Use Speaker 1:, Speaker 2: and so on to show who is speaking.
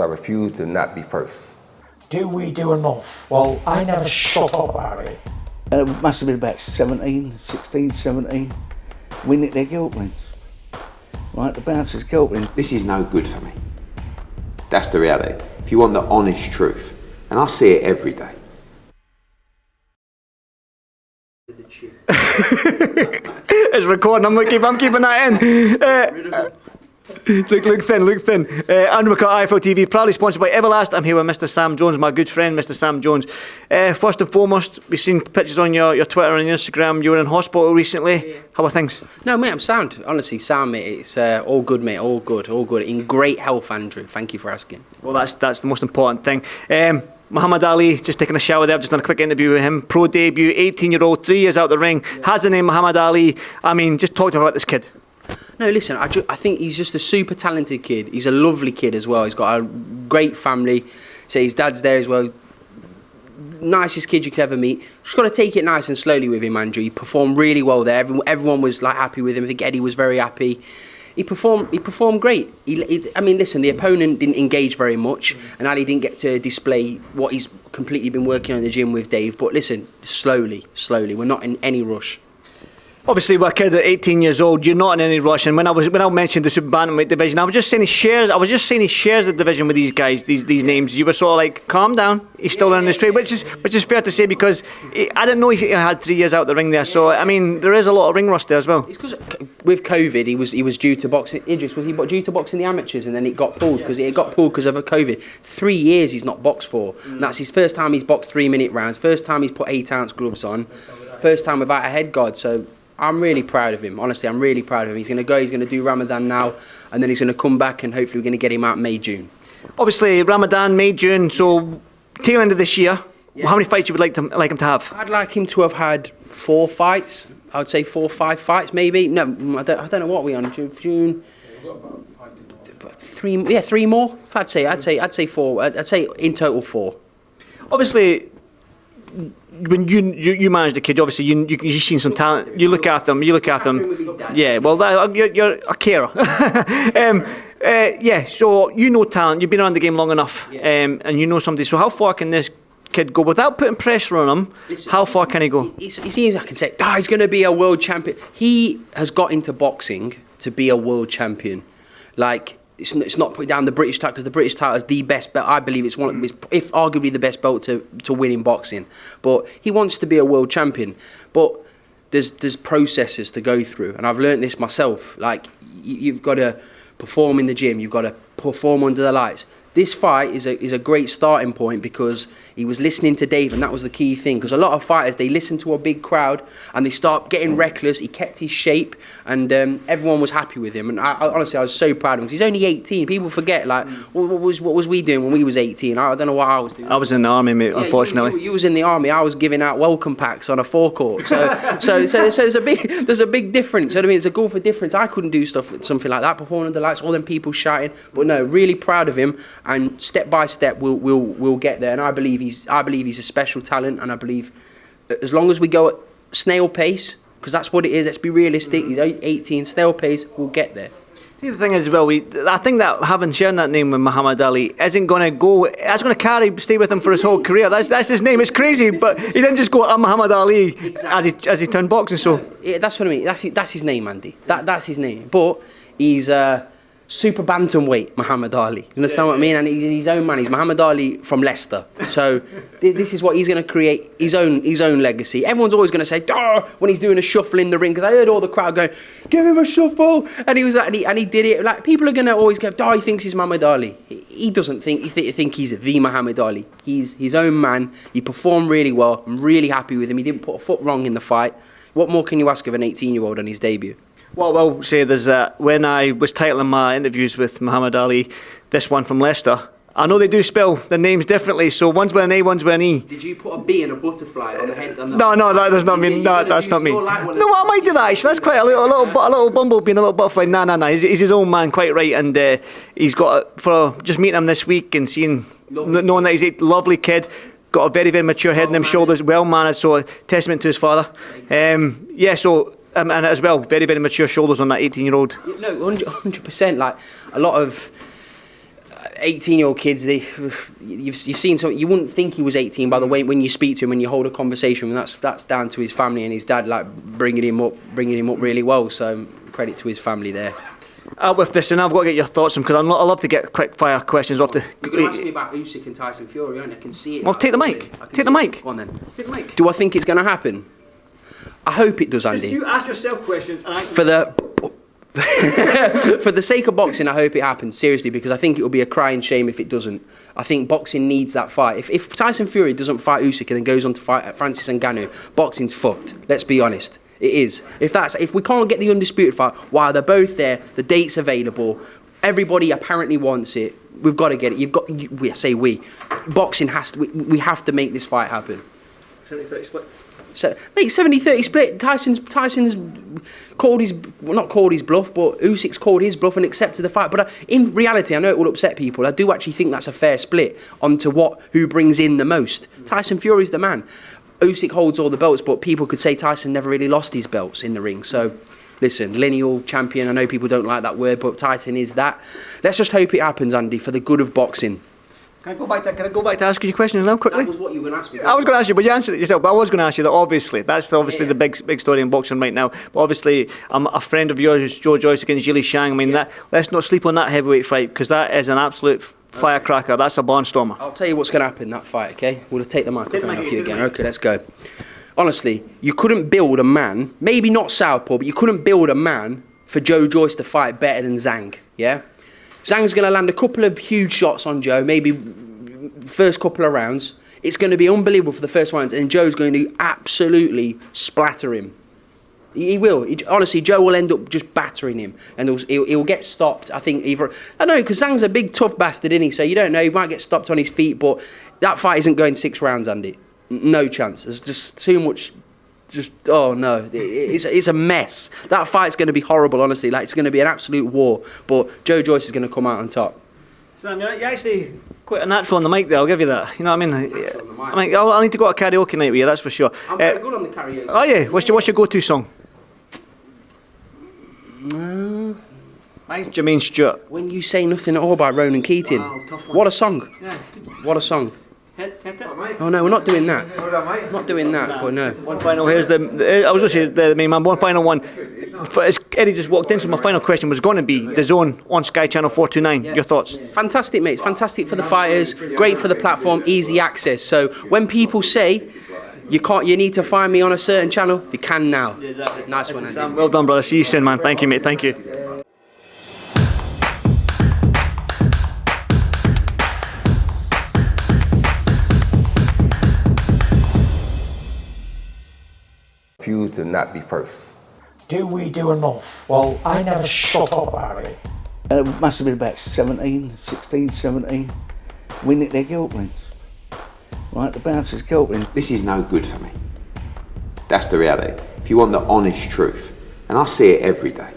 Speaker 1: I refuse to not be first.
Speaker 2: Do we do enough? Well, I never shut up about it.
Speaker 3: It must have been about 17. We nicked their guilt rings. Right, the bouncer's guilt ring.
Speaker 4: This is no good for me. That's the reality. If you want the honest truth, and I see it every day.
Speaker 5: It's recording. I'm keeping that in. Look thin. Andrew McCART, IFL TV, proudly sponsored by Everlast. I'm here with Mr. Sam Jones, my good friend, Mr. Sam Jones. First and foremost, we've seen pictures on your Twitter and your Instagram. You were in hospital recently. Yeah. How are things?
Speaker 6: No, mate, I'm sound. Honestly, sound, mate. It's all good, mate. All good. In great health, Andrew. Thank you for asking.
Speaker 5: Well, that's the most important thing. Muhammad Ali, just taking a shower there. I've just done a quick interview with him. Pro debut, 18-year-old, 3 years out the ring. Yeah. Has the name Muhammad Ali. I mean, just talk to me about this kid.
Speaker 6: No, listen, I think he's just a super talented kid. He's a lovely kid as well. He's got a great family. So his dad's there as well. Nicest kid you could ever meet. Just got to take it nice and slowly with him, Andrew. He performed really well there. Everyone was like happy with him. I think Eddie was very happy. He performed great. I mean, listen, the opponent didn't engage very much, and Ali didn't get to display what he's completely been working on in the gym with Dave. But listen, slowly. We're not in any rush.
Speaker 5: Obviously, we're a kid at 18 years old. You're not in any rush. And when I mentioned the super bantamweight division, I was just saying he shares the division with these guys, these names. You were sort of like, calm down. He's still in the straight, which is fair to say because I didn't know he had 3 years out the ring there. So I mean, there is a lot of ring rust there as well.
Speaker 6: It's because with COVID, he was due to boxing. Idris, was he due to boxing the amateurs, and then it got pulled because of COVID. 3 years he's not boxed for. And that's his first time he's boxed 3-minute rounds. First time he's put 8-ounce gloves on. First time without a head guard. So I'm really proud of him. Honestly, I'm really proud of him. He's going to go, he's going to do Ramadan now, and then he's going to come back, and hopefully we're going to get him out May, June.
Speaker 5: Obviously, Ramadan, May, June, so tail end of this year, how many fights you would like him to have?
Speaker 6: I'd like him to have had 4 fights. I would say 4 or 5 fights, maybe. No, I don't know what we're on. June. 3 more. I'd say 4. I'd say in total 4.
Speaker 5: Obviously, when you manage the kid, obviously you've seen some talent. You look after him. Yeah, well, you're a carer. So you know talent. You've been around the game long enough, and you know somebody. So how far can this kid go without putting pressure on him? How far can he go?
Speaker 6: He seems, I can say, he's going to be a world champion. He has got into boxing to be a world champion. Like, it's not putting down the British title, because the British title is the best belt. I believe it's if arguably the best belt to win in boxing. But he wants to be a world champion. But there's processes to go through, and I've learned this myself. Like, you've got to perform in the gym, you've got to perform under the lights. This fight is a great starting point because he was listening to Dave, and that was the key thing. Because a lot of fighters, they listen to a big crowd and they start getting reckless. He kept his shape, and everyone was happy with him. And honestly, I was so proud of him because he's only 18. People forget, like, what was we doing when we was 18? I don't know what I was doing.
Speaker 5: I was in the army, mate. Unfortunately,
Speaker 6: you was in the army. I was giving out welcome packs on a forecourt. So there's a big difference. I mean, it's a goal for difference. I couldn't do stuff with something like that, performing under the lights, all them people shouting. But no, really proud of him. And step by step, we'll get there. And I believe he's a special talent. And I believe as long as we go at snail pace, because that's what it is. Let's be realistic. He's 18, snail pace. We'll get there.
Speaker 5: See, the thing is, well, I think that having shared that name with Muhammad Ali isn't going to go. That's going to stay with him for his whole career. That's his name. It's crazy, but he didn't just go, I'm Muhammad Ali as he turned boxing. So
Speaker 6: yeah, that's what I mean. That's his name, Andy. That's his name. But he's super bantamweight Muhammad Ali. You understand what I mean? And he's his own man. He's Muhammad Ali from Leicester. So this is what he's going to create, his own legacy. Everyone's always going to say, when he's doing a shuffle in the ring, because I heard all the crowd going, give him a shuffle. And he was and he did it. Like, people are going to always go, he thinks he's Muhammad Ali. He doesn't think he's the Muhammad Ali. He's his own man. He performed really well. I'm really happy with him. He didn't put a foot wrong in the fight. What more can you ask of an 18-year-old on his debut?
Speaker 5: What I will say is that when I was titling my interviews with Muhammad Ali, this one from Leicester, I know they do spell the names differently, so one's with an A, one's with an E.
Speaker 6: Did you put a B and a butterfly on the head?
Speaker 5: No, that's not me. No, that's not me. No, I might do that actually. That's quite a little bumblebee and a little butterfly. No. He's his own man, quite right, and he's got for just meeting him this week and knowing that he's a lovely kid. Got a very, very mature head on them shoulders, well managed, so a testament to his father. And as well, very, very mature shoulders on that 18-year-old.
Speaker 6: No, 100%. Like, a lot of 18-year-old kids, you've seen something. You wouldn't think he was 18 by the way when you speak to him, when you hold a conversation with him. That's down to his family and his dad, like bringing him up really well. So credit to his family there.
Speaker 5: With this, and I've got to get your thoughts on because I love to get quick fire questions off the.
Speaker 6: You can ask me about Usyk and Tyson Fury, and I can see it.
Speaker 5: Well, take the mic. Take the mic.
Speaker 6: Go on then.
Speaker 5: Take the mic.
Speaker 6: Do I think it's going to happen? I hope it does, Andy.
Speaker 5: You ask yourself questions, and I.
Speaker 6: For the sake of boxing, I hope it happens, seriously, because I think it will be a crying shame if it doesn't. I think boxing needs that fight. If Tyson Fury doesn't fight Usyk and then goes on to fight Francis Ngannou, boxing's fucked. Let's be honest. It is. If we can't get the undisputed fight, while they're both there, the date's available, everybody apparently wants it, we've got to get it. Boxing has to, we have to make this fight happen.
Speaker 5: 70-30 split.
Speaker 6: So, mate, 70-30 split. Tyson's not called his bluff, but Usyk's called his bluff and accepted the fight. But in reality, I know it will upset people. I do actually think that's a fair split onto who brings in the most. Tyson Fury's the man. Usyk holds all the belts, but people could say Tyson never really lost his belts in the ring. So, listen, lineal champion. I know people don't like that word, but Tyson is that. Let's just hope it happens, Andy, for the good of boxing.
Speaker 5: Can I go back to asking you questions now quickly?
Speaker 6: That was what you were going to ask me.
Speaker 5: I was going to ask you, but you answered it yourself. But I was going to ask you that. Obviously, that's the big story in boxing right now. But obviously, a friend of yours, Joyce against Zhang. I mean, let's not sleep on that heavyweight fight because that is an absolute firecracker. That's a barnstormer.
Speaker 6: I'll tell you what's going to happen in that fight. Okay, we'll take the microphone off you again. Okay, let's go. Honestly, you couldn't build a man, maybe not southpaw, but you couldn't build a man for Joyce to fight better than Zhang. Yeah, Zhang's going to land a couple of huge shots on Joe, maybe first couple of rounds. It's going to be unbelievable for the first rounds, and Joe's going to absolutely splatter him. He will. Honestly, Joe will end up just battering him, and he'll get stopped. I think I don't know, because Zhang's a big tough bastard, isn't he? So you don't know. He might get stopped on his feet, but that fight isn't going 6 rounds, Andy. No chance. There's just too much. Oh no, it's a mess. That fight's going to be horrible, honestly. Like, it's going to be an absolute war. But Joyce is going to come out on top.
Speaker 5: Sam, you're actually quite a natural on the mic there, I'll give you that. You know what I mean? I'll need to go to karaoke night with you, that's for sure.
Speaker 6: I'm very good on the karaoke.
Speaker 5: Oh yeah, what's your go-to song? Mine's Jermaine Stewart.
Speaker 6: When You Say Nothing at All by Ronan Keating.
Speaker 5: Wow, tough one.
Speaker 6: What a song.
Speaker 5: Yeah.
Speaker 6: What a song.
Speaker 5: Hit it.
Speaker 6: Oh no, we're not doing that. Not doing that, but no.
Speaker 5: One final, here's I was going to say the main man, one final one. As Eddie just walked in, so my final question was going to be The Zone on Sky Channel 429.
Speaker 6: Yeah.
Speaker 5: Your thoughts?
Speaker 6: Fantastic, mate. Fantastic for the fighters. Great for the platform. Easy access. So when people say you need to find me on a certain channel, you can now.
Speaker 5: Exactly.
Speaker 6: Nice one, Andy.
Speaker 5: Sam, well done, brother. See you soon, man. Thank you, mate. Thank you.
Speaker 1: Refuse to not be first.
Speaker 2: Do we do enough? Well, I never shut up about it.
Speaker 3: It must have been about 16, 17. We nicked their guilt rings. Right, the bouncer's guilt ring.
Speaker 4: This is no good for me. That's the reality. If you want the honest truth, and I see it every day,